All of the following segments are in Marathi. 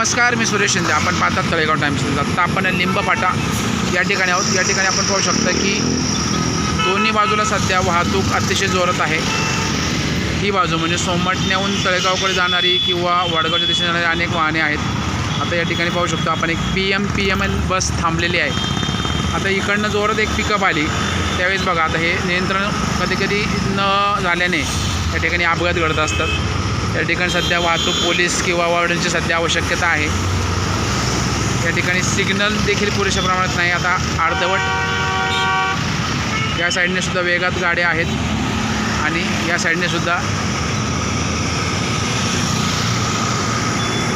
नमस्कार, मी सुरेश शिंदे. आपण पाहतात तळेगाव टाइम्स. आत्ता आपण लिंबफाटा या ठिकाणी आहोत. या ठिकाणी आपण पाहू शकता की दोन्ही बाजूला सध्या वाहतूक अतिशय जोरात आहे. ही बाजू म्हणजे सोमवारण्याहून तळेगावकडे जाणारी किंवा वडगावच्या दिशेने जाणारी अनेक वाहने आहेत. आता या ठिकाणी पाहू शकतो आपण एक PMN बस थांबलेली आहे. आता इकडनं जोरात एक पिकअप आली त्यावेळेस बघा, आता हे नियंत्रण कधी न झाल्याने या ठिकाणी अपघात घडत असतात. या ठिकाणी सध्या वाहतूक पोलीस किंवा वॉर्डनची सध्या आवश्यकता आहे. या ठिकाणी सिग्नल देखील पुरेशा प्रमाणात नाही. आता अर्धवट या साईडने सुद्धा वेगात गाड्या आहेत आणि या साईडने सुद्धा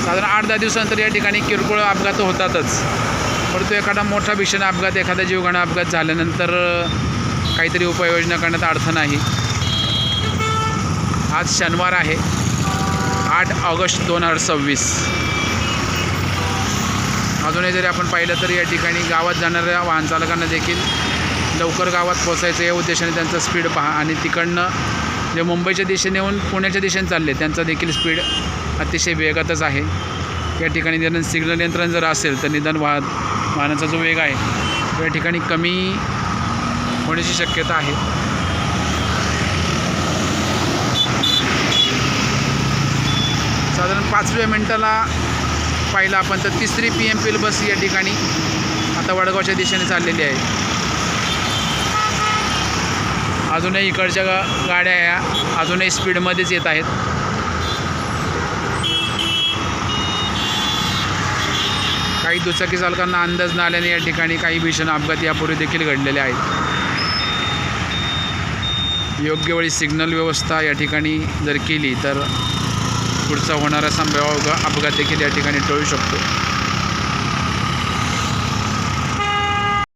साधारण 8-10 दिवसानंतर या ठिकाणी किरकोळ अपघात होतातच. परंतु एखादा मोठा भीषण अपघात, एखादा जीवघेणा अपघात झाल्यानंतर काहीतरी उपाययोजना करण्यात अर्थ नाही. आज शनिवार आहे, 8 ऑगस्ट 2026. अजूनही जरी आपण पाहिलं तर या ठिकाणी गावात जाणाऱ्या वाहन चालकांना देखील लवकर गावात पोहोचायचं या उद्देशाने त्यांचा स्पीड पहा. आणि तिकडनं जे मुंबईच्या दिशेने पुण्याच्या दिशेने चालले त्यांचा देखील स्पीड अतिशय वेगातच आहे. या ठिकाणी निदान सिग्नल यंत्रण जर असेल तर निदान वाहनाचा जो वेग आहे या ठिकाणी कमी होण्याची शक्यता आहे. साधारण 5व्या मिनिटाला पाहिलं आपण तर 3री PMPL बस या ठिकाणी आता वडगावच्या दिशेने चाललेली आहे. अजूनही इकडच्या गाड्या या अजूनही स्पीडमध्येच येत आहेत. काही दुचाकी चालकांना अंदाज न आल्याने या ठिकाणी काही भीषण अपघात यापूर्वी देखील घडलेले आहेत. योग्य वेळी सिग्नल व्यवस्था या ठिकाणी जर केली तर पुढचा होणारा संभाव्य अपघात देखील या ठिकाणी टळू शकतो.